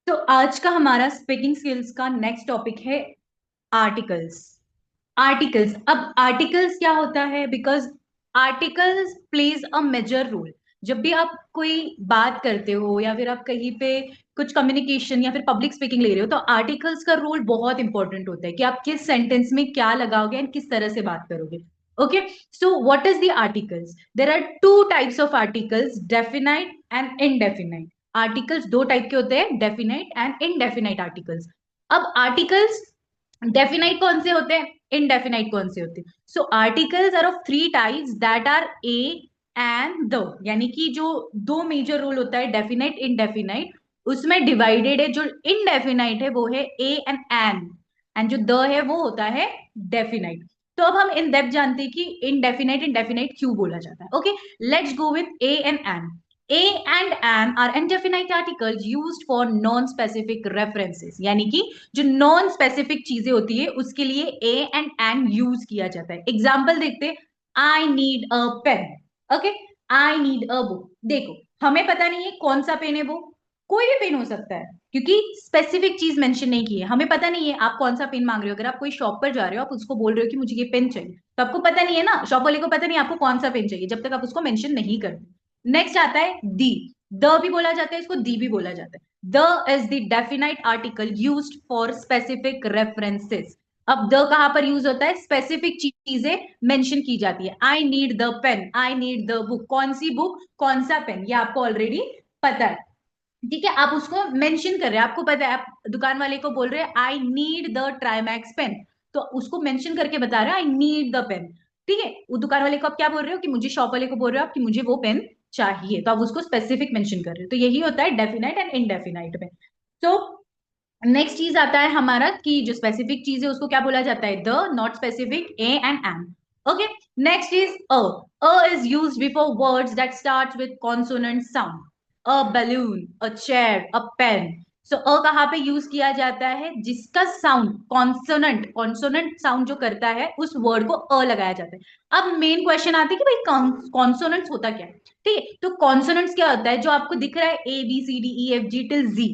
तो आज का हमारा स्पीकिंग स्किल्स का नेक्स्ट टॉपिक है आर्टिकल्स। आर्टिकल्स, अब आर्टिकल्स क्या होता है? Because articles plays a major role. जब भी आप कोई बात करते हो या फिर आप कहीं पे कुछ कम्युनिकेशन या फिर पब्लिक स्पीकिंग ले रहे हो, तो आर्टिकल्स का रोल बहुत इंपॉर्टेंट होता है कि आप किस सेंटेंस में क्या लगाओगे एंड किस तरह से बात करोगे। Okay, so what is the articles? There are two types of articles, definite and indefinite. Articles दो टाइप के होते हैं, डेफिनाइट एंड इनडेफिनाइट आर्टिकल्स। अब आर्टिकल्स डेफिनाइट कौन से होते हैं, इनडेफिनाइट कौन से होते हैं? So articles are of three types that are a and the, यानी कि जो दो मेजर रूल होता है डेफिनाइट इनडेफिनाइट, उसमें डिवाइडेड है। जो इनडेफिनाइट है वो है ए एंड जो द है वो होता है डेफिनाइट। तो अब हम इन डेप्थ जानते हैं कि इनडेफिनाइट इनडेफिनाइट क्यों बोला जाता है। Okay, let's go with A and and. A and an are indefinite articles used for non-specific references, यानी कि जो नॉन स्पेसिफिक चीजें होती है उसके लिए ए एंड एन यूज किया जाता है। एग्जाम्पल देखते हैं। I need a pen. Okay, I need a book. देखो, हमें पता नहीं है कौन सा पेन है वो, कोई भी पेन हो सकता है क्योंकि स्पेसिफिक चीज मेंशन नहीं की है। हमें पता नहीं है आप कौन सा पेन मांग रहे हो। अगर आप कोई शॉप पर जा रहे हो, आप उसको बोल रहे हो कि मुझे ये पेन चाहिए, तो आपको पता नहीं है ना, शॉप वाले को पता नहीं आपको कौन सा पेन चाहिए जब तक आप उसको मेंशन नहीं करते। नेक्स्ट आता है दी। द भी बोला जाता है इसको, दी भी बोला जाता है। The is the definite article used for specific references. अब द कहां पर यूज होता है? स्पेसिफिक चीजें मेंशन की जाती है। I need the pen, I need the book. कौन सी बुक, कौन सा पेन, ये आपको ऑलरेडी पता है। ठीक है, आप उसको मेंशन कर रहे हैं, आपको पता है। आप दुकान वाले को बोल रहे हैं आई नीड द ट्राईमैक्स पेन, तो उसको मेंशन करके बता रहे हो आई नीड द पेन। ठीक है, वो दुकान वाले को आप क्या बोल रहे हो कि मुझे, शॉप वाले को बोल रहे हो आप कि मुझे वो पेन चाहिए, तो आप उसको स्पेसिफिक मेंशन कर रहे हो। तो यही होता है डेफिनाइट एंड इनडेफिनाइट में। तो नेक्स्ट चीज आता है हमारा कि जो स्पेसिफिक चीज है उसको क्या बोला जाता है? The. Not specific, a and an. Okay, next is a. Is use before words that start with consonant sound. A balloon, a chair, a pen. So a कहाँ पे यूज किया जाता है? जिसका साउंड कॉन्सोनेंट, कॉन्सोनेंट साउंड जो करता है उस वर्ड को अ लगाया जाता है। अब मेन क्वेश्चन आती है कि भाई कॉन्सोनेंट्स होता क्या है? ठीक है, तो कॉन्सोनेंट्स क्या होता है? जो आपको दिख रहा है A B C D E F G till G.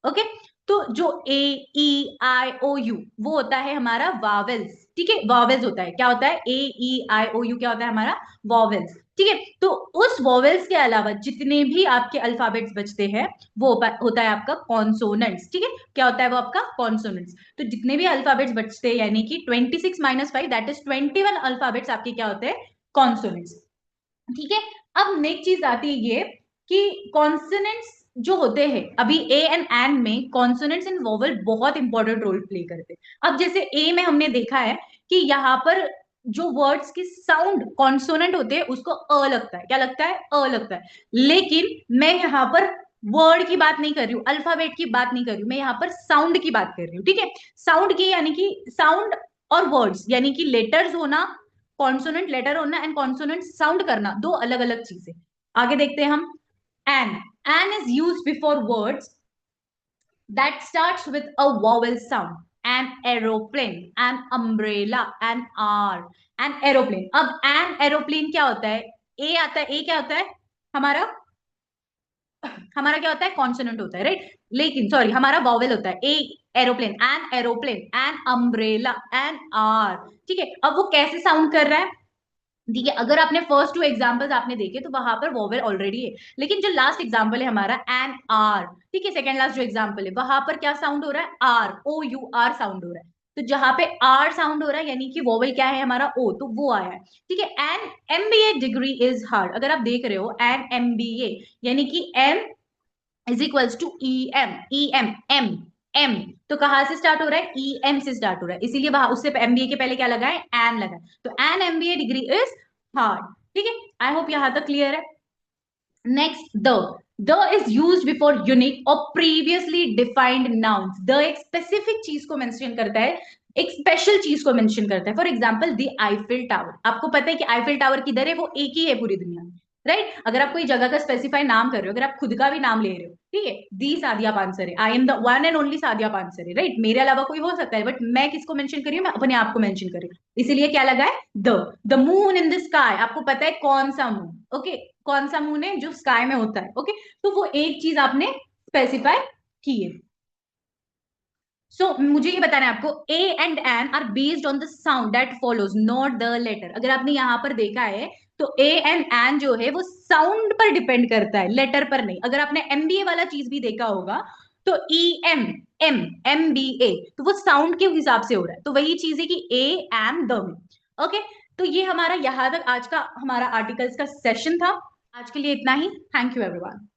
Okay, तो जो ए ई आई ओ यू वो होता है हमारा वावेल्स। ठीक है, वावेल्स होता है, क्या होता है? ए ई आई ओ यू क्या होता है हमारा? वॉवेल्स। ठीक है, तो उस वॉवेल्स के अलावा जितने भी आपके अल्फाबेट्स बचते हैं वो होता है आपका कॉन्सोनेंट्स। ठीक है, क्या होता है वो आपका? कॉन्सोनेंट्स। तो जितने भी अल्फाबेट्स बचते हैं, यानी कि 26 - 5 दैट इज 21 अल्फाबेट्स आपके क्या होते हैं? कॉन्सोनेंट्स। ठीक है, अब नेक्स्ट चीज आती है ये कि कॉन्सोनेंट्स जो होते हैं, अभी ए एंड एन में कॉन्सोनेंट्स एंड वोवल बहुत इंपॉर्टेंट रोल प्ले करते हैं। अब जैसे ए में हमने देखा है कि यहाँ पर जो वर्ड्स की साउंड कॉन्सोनेंट होते हैं उसको अ लगता है। क्या लगता है? अ लगता है। लेकिन मैं यहाँ पर वर्ड की बात नहीं कर रही हूँ, अल्फाबेट की बात नहीं कर रही हूँ, मैं यहाँ पर साउंड की बात कर रही हूँ। ठीक है, साउंड की, यानी कि साउंड और वर्ड्स, यानी कि लेटर्स होना, कॉन्सोनेंट लेटर होना एंड कॉन्सोनेंट साउंड करना, दो अलग अलग चीजें। आगे देखते हैं हम। An. An is use before words that starts with a vowel sound. An aeroplane, an umbrella, an R. An aeroplane. अब एन एरोप्लेन क्या होता है? ए आता है। ए क्या होता है हमारा? हमारा क्या होता है? कॉन्सोनेंट होता है, राइट? लेकिन सॉरी, हमारा वॉवेल होता है। A aeroplane, an aeroplane, an umbrella, an hour. ठीक है, अब वो कैसे साउंड कर रहा है? ठीक है, अगर आपने फर्स्ट टू एग्जांपल्स आपने देखे तो वहां पर वोवेल ऑलरेडी है, लेकिन जो लास्ट एग्जांपल है हमारा एन आर, ठीक है, सेकंड लास्ट जो एग्जांपल है वहां पर क्या साउंड हो रहा है? R, O U R sound हो रहा है। तो जहां पे आर साउंड हो रहा है यानी कि वोवेल क्या है हमारा? ओ, तो वो आया है। ठीक है, an MBA degree is hard. अगर आप देख रहे हो एन एमबीए, यानी कि M is equals to E M. E M, M, M. तो कहां से स्टार्ट हो रहा है? ई एम से स्टार्ट हो रहा है, इसीलिए वहां उससे एमबीए के पहले क्या लगा है? एन लगा है। तो N MBA degree is hard. ठीक है, आई होप यहां तक क्लियर है। Next, the is use before unique और प्रीवियसली डिफाइंड नाउन्स। द एक स्पेसिफिक चीज को मेंशन करता है, एक स्पेशल चीज को मेंशन करता है। For example the Eiffel tower. आपको पता है कि आईफिल टावर किधर है? वो एक ही है पूरी दुनिया में, राइट? अगर आप कोई जगह का स्पेसिफाई नाम कर रहे हो, अगर आप खुद का भी नाम ले रहे हो, ठीक है, the Sadiya Pansare, I am the one and only Sadiya Pansare, right? मेरे अलावा कोई हो सकता है, बट मैं किसको मेंशन कर रही हूँ? मैं अपने आप को मेंशन कर रही हूँ, इसीलिए क्या लगा है? The moon in the sky. आपको पता है कौन सा मून? ओके, कौन सा मून है जो स्काई में होता है? ओके, तो वो एक चीज आपने स्पेसिफाई की है। सो मुझे ये बताना है आपको, A and an R based on the sound that follows, not the letter. अगर आपने यहां पर देखा है तो ए एंड एन जो है वो साउंड पर डिपेंड करता है, लेटर पर नहीं। अगर आपने एमबीए वाला चीज भी देखा होगा तो E M M M B A, तो वो साउंड के हिसाब से हो रहा है। तो वही चीज है कि ए एम द में। ओके, तो ये हमारा यहाँ तक आज का हमारा आर्टिकल्स का सेशन था। आज के लिए इतना ही। Thank you everyone.